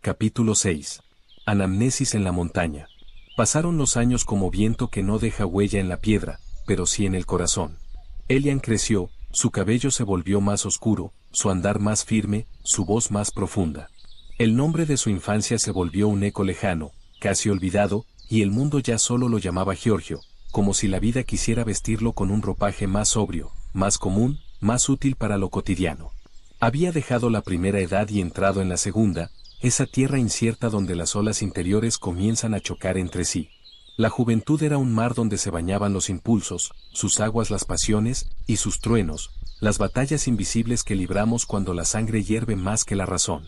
Capítulo 6. Anamnesis en la montaña. Pasaron los años como viento que no deja huella en la piedra, pero sí en el corazón. Elian creció, su cabello se volvió más oscuro, su andar más firme, su voz más profunda. El nombre de su infancia se volvió un eco lejano, casi olvidado, y el mundo ya solo lo llamaba Giorgio, como si la vida quisiera vestirlo con un ropaje más sobrio, más común, más útil para lo cotidiano. Había dejado la primera edad y entrado en la segunda, esa tierra incierta donde las olas interiores comienzan a chocar entre sí. La juventud era un mar donde se bañaban los impulsos, sus aguas las pasiones, y sus truenos, las batallas invisibles que libramos cuando la sangre hierve más que la razón.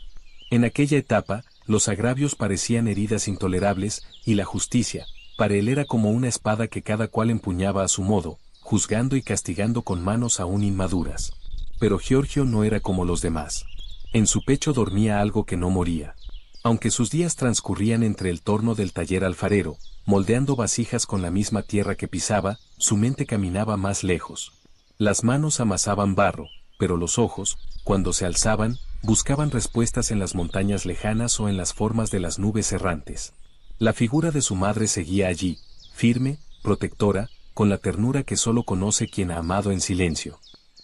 En aquella etapa, los agravios parecían heridas intolerables, y la justicia, para él era como una espada que cada cual empuñaba a su modo, juzgando y castigando con manos aún inmaduras. Pero Giorgio no era como los demás. En su pecho dormía algo que no moría. Aunque sus días transcurrían entre el torno del taller alfarero, moldeando vasijas con la misma tierra que pisaba, su mente caminaba más lejos. Las manos amasaban barro, pero los ojos, cuando se alzaban, buscaban respuestas en las montañas lejanas o en las formas de las nubes errantes. La figura de su madre seguía allí, firme, protectora, con la ternura que solo conoce quien ha amado en silencio.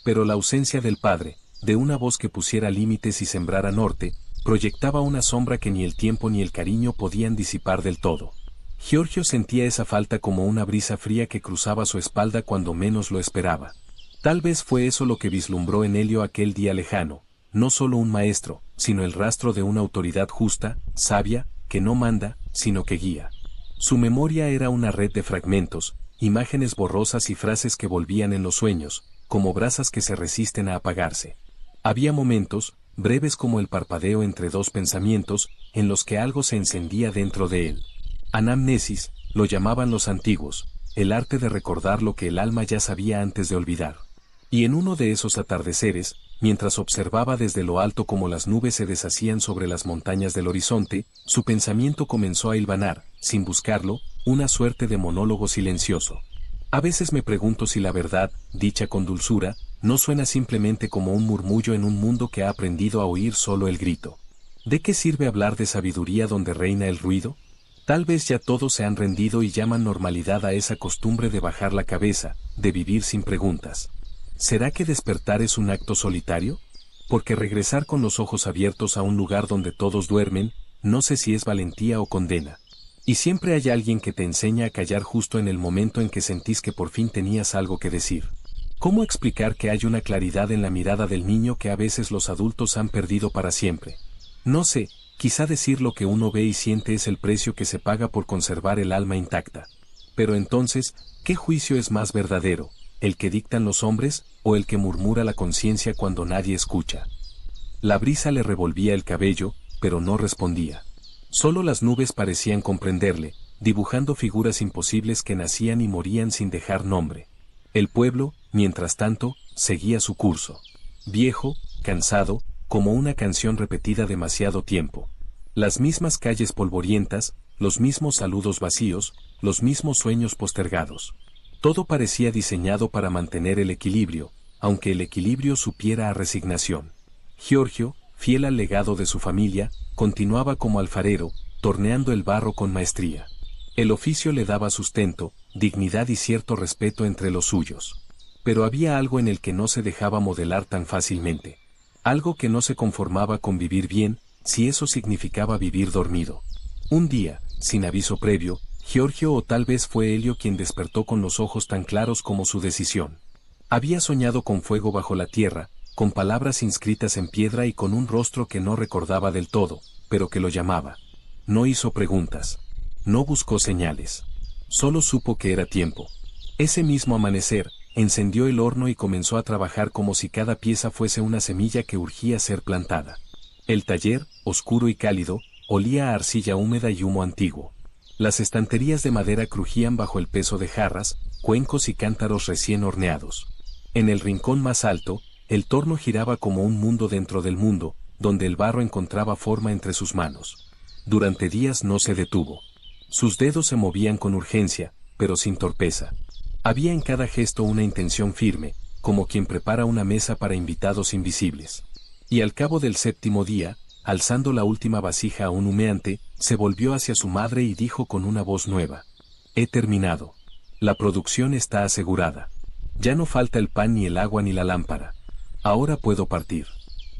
Pero la ausencia del padre, de una voz que pusiera límites y sembrara norte, proyectaba una sombra que ni el tiempo ni el cariño podían disipar del todo. Giorgio sentía esa falta como una brisa fría que cruzaba su espalda cuando menos lo esperaba. Tal vez fue eso lo que vislumbró en Elio aquel día lejano, no solo un maestro, sino el rastro de una autoridad justa, sabia, que no manda, sino que guía. Su memoria era una red de fragmentos, imágenes borrosas y frases que volvían en los sueños, como brasas que se resisten a apagarse. Había momentos, breves como el parpadeo entre dos pensamientos, en los que algo se encendía dentro de él. Anamnesis, lo llamaban los antiguos, el arte de recordar lo que el alma ya sabía antes de olvidar. Y en uno de esos atardeceres, mientras observaba desde lo alto cómo las nubes se deshacían sobre las montañas del horizonte, su pensamiento comenzó a hilvanar, sin buscarlo, una suerte de monólogo silencioso. A veces me pregunto si la verdad, dicha con dulzura, no suena simplemente como un murmullo en un mundo que ha aprendido a oír solo el grito. ¿De qué sirve hablar de sabiduría donde reina el ruido? Tal vez ya todos se han rendido y llaman normalidad a esa costumbre de bajar la cabeza, de vivir sin preguntas. ¿Será que despertar es un acto solitario? Porque regresar con los ojos abiertos a un lugar donde todos duermen, no sé si es valentía o condena. Y siempre hay alguien que te enseña a callar justo en el momento en que sentís que por fin tenías algo que decir. ¿Cómo explicar que hay una claridad en la mirada del niño que a veces los adultos han perdido para siempre? No sé, quizá decir lo que uno ve y siente es el precio que se paga por conservar el alma intacta. Pero entonces, ¿qué juicio es más verdadero, el que dictan los hombres, o el que murmura la conciencia cuando nadie escucha? La brisa le revolvía el cabello, pero no respondía. Solo las nubes parecían comprenderle, dibujando figuras imposibles que nacían y morían sin dejar nombre. El pueblo, mientras tanto, seguía su curso. Viejo, cansado, como una canción repetida demasiado tiempo. Las mismas calles polvorientas, los mismos saludos vacíos, los mismos sueños postergados. Todo parecía diseñado para mantener el equilibrio, aunque el equilibrio supiera a resignación. Giorgio, fiel al legado de su familia, continuaba como alfarero, torneando el barro con maestría. El oficio le daba sustento, dignidad y cierto respeto entre los suyos. Pero había algo en el que no se dejaba modelar tan fácilmente. Algo que no se conformaba con vivir bien, si eso significaba vivir dormido. Un día, sin aviso previo, Giorgio o tal vez fue Elio quien despertó con los ojos tan claros como su decisión. Había soñado con fuego bajo la tierra, con palabras inscritas en piedra y con un rostro que no recordaba del todo, pero que lo llamaba. No hizo preguntas. No buscó señales. Solo supo que era tiempo. Ese mismo amanecer, encendió el horno y comenzó a trabajar como si cada pieza fuese una semilla que urgía ser plantada. El taller, oscuro y cálido, olía a arcilla húmeda y humo antiguo. Las estanterías de madera crujían bajo el peso de jarras, cuencos y cántaros recién horneados. En el rincón más alto, el torno giraba como un mundo dentro del mundo, donde el barro encontraba forma entre sus manos. Durante días no se detuvo. Sus dedos se movían con urgencia, pero sin torpeza. Había en cada gesto una intención firme, como quien prepara una mesa para invitados invisibles. Y al cabo del séptimo día, alzando la última vasija aún humeante, se volvió hacia su madre y dijo con una voz nueva: «He terminado. La producción está asegurada. Ya no falta el pan ni el agua ni la lámpara. Ahora puedo partir.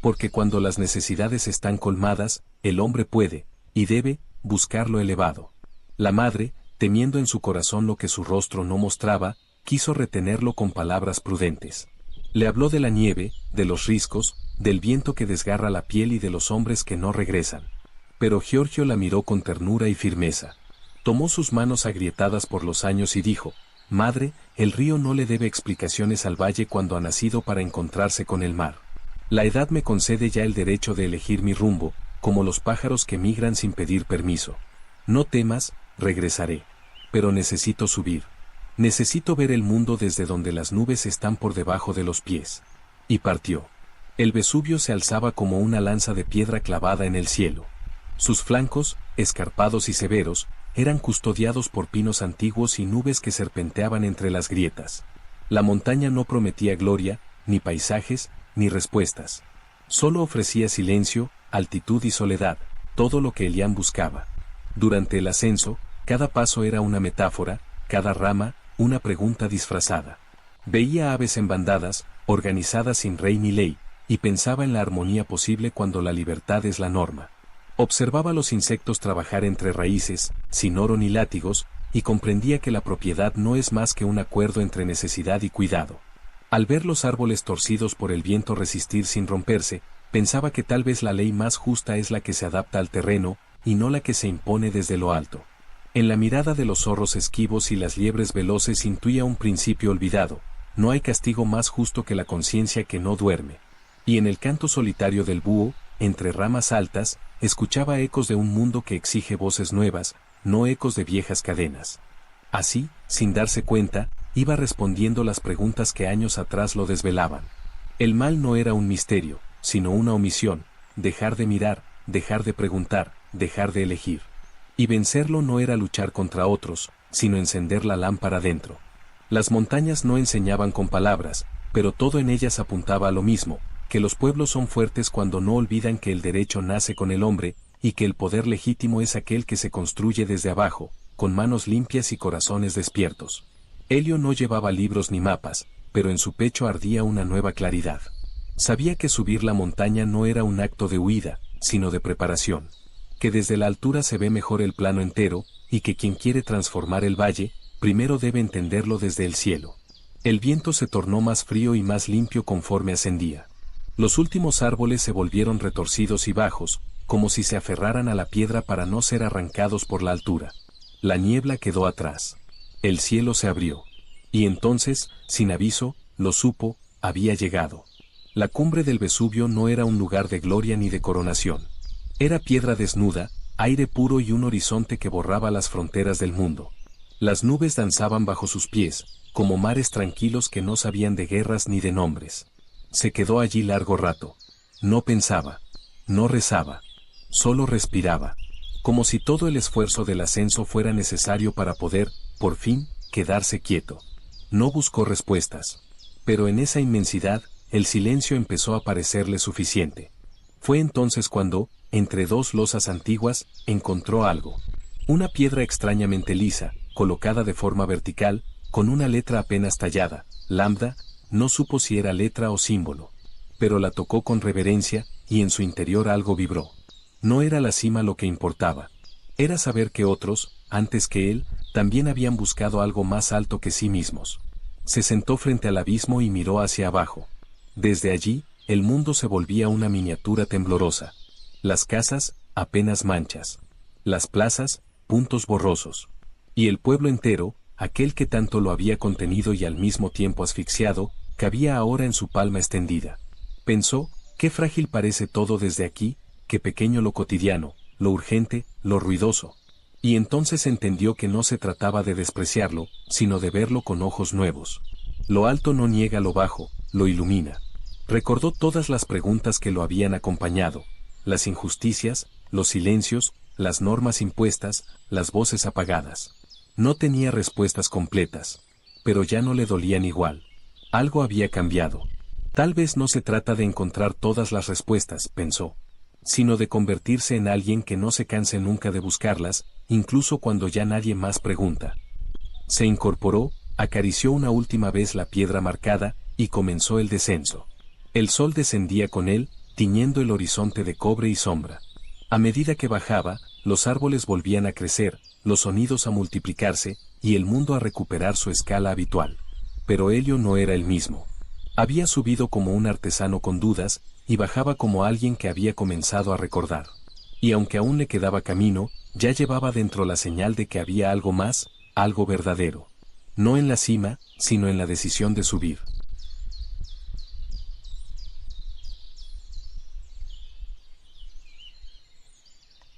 Porque cuando las necesidades están colmadas, el hombre puede, y debe, buscar lo elevado». La madre, temiendo en su corazón lo que su rostro no mostraba, quiso retenerlo con palabras prudentes. Le habló de la nieve, de los riscos, del viento que desgarra la piel y de los hombres que no regresan. Pero Giorgio la miró con ternura y firmeza. Tomó sus manos agrietadas por los años y dijo: «Madre, el río no le debe explicaciones al valle cuando ha nacido para encontrarse con el mar. La edad me concede ya el derecho de elegir mi rumbo, como los pájaros que migran sin pedir permiso. No temas, regresaré. Pero necesito subir. Necesito ver el mundo desde donde las nubes están por debajo de los pies». Y partió. El Vesubio se alzaba como una lanza de piedra clavada en el cielo. Sus flancos, escarpados y severos, eran custodiados por pinos antiguos y nubes que serpenteaban entre las grietas. La montaña no prometía gloria, ni paisajes, ni respuestas. Solo ofrecía silencio, altitud y soledad, todo lo que Elián buscaba. Durante el ascenso, cada paso era una metáfora, cada rama, una pregunta disfrazada. Veía aves en bandadas, organizadas sin rey ni ley, y pensaba en la armonía posible cuando la libertad es la norma. Observaba los insectos trabajar entre raíces, sin oro ni látigos, y comprendía que la propiedad no es más que un acuerdo entre necesidad y cuidado. Al ver los árboles torcidos por el viento resistir sin romperse, pensaba que tal vez la ley más justa es la que se adapta al terreno, y no la que se impone desde lo alto. En la mirada de los zorros esquivos y las liebres veloces intuía un principio olvidado: no hay castigo más justo que la conciencia que no duerme. Y en el canto solitario del búho, entre ramas altas, escuchaba ecos de un mundo que exige voces nuevas, no ecos de viejas cadenas. Así, sin darse cuenta, iba respondiendo las preguntas que años atrás lo desvelaban. El mal no era un misterio, sino una omisión: dejar de mirar, dejar de preguntar, dejar de elegir. Y vencerlo no era luchar contra otros, sino encender la lámpara dentro. Las montañas no enseñaban con palabras, pero todo en ellas apuntaba a lo mismo: que los pueblos son fuertes cuando no olvidan que el derecho nace con el hombre, y que el poder legítimo es aquel que se construye desde abajo, con manos limpias y corazones despiertos. Helio no llevaba libros ni mapas, pero en su pecho ardía una nueva claridad. Sabía que subir la montaña no era un acto de huida, sino de preparación. Que desde la altura se ve mejor el plano entero, y que quien quiere transformar el valle, primero debe entenderlo desde el cielo. El viento se tornó más frío y más limpio conforme ascendía. Los últimos árboles se volvieron retorcidos y bajos, como si se aferraran a la piedra para no ser arrancados por la altura. La niebla quedó atrás. El cielo se abrió. Y entonces, sin aviso, lo supo, había llegado. La cumbre del Vesubio no era un lugar de gloria ni de coronación. Era piedra desnuda, aire puro y un horizonte que borraba las fronteras del mundo. Las nubes danzaban bajo sus pies, como mares tranquilos que no sabían de guerras ni de nombres. Se quedó allí largo rato. No pensaba. No rezaba. Solo respiraba. Como si todo el esfuerzo del ascenso fuera necesario para poder, por fin, quedarse quieto. No buscó respuestas. Pero en esa inmensidad, el silencio empezó a parecerle suficiente. Fue entonces cuando, entre dos losas antiguas, encontró algo. Una piedra extrañamente lisa, colocada de forma vertical, con una letra apenas tallada, lambda. No supo si era letra o símbolo. Pero la tocó con reverencia, y en su interior algo vibró. No era la cima lo que importaba. Era saber que otros, antes que él, también habían buscado algo más alto que sí mismos. Se sentó frente al abismo y miró hacia abajo. Desde allí, el mundo se volvía una miniatura temblorosa. Las casas, apenas manchas. Las plazas, puntos borrosos. Y el pueblo entero, aquel que tanto lo había contenido y al mismo tiempo asfixiado, cabía ahora en su palma extendida. Pensó: qué frágil parece todo desde aquí, qué pequeño lo cotidiano, lo urgente, lo ruidoso. Y entonces entendió que no se trataba de despreciarlo, sino de verlo con ojos nuevos. Lo alto no niega lo bajo, lo ilumina. Recordó todas las preguntas que lo habían acompañado: las injusticias, los silencios, las normas impuestas, las voces apagadas. No tenía respuestas completas, pero ya no le dolían igual. Algo había cambiado. Tal vez no se trata de encontrar todas las respuestas, pensó. sino de convertirse en alguien que no se canse nunca de buscarlas, incluso cuando ya nadie más pregunta. Se incorporó, acarició una última vez la piedra marcada, y comenzó el descenso. El sol descendía con él, tiñendo el horizonte de cobre y sombra. A medida que bajaba, los árboles volvían a crecer, los sonidos a multiplicarse, y el mundo a recuperar su escala habitual. Pero Helio no era el mismo. Había subido como un artesano con dudas, y bajaba como alguien que había comenzado a recordar. Y aunque aún le quedaba camino, ya llevaba dentro la señal de que había algo más, algo verdadero. No en la cima, sino en la decisión de subir.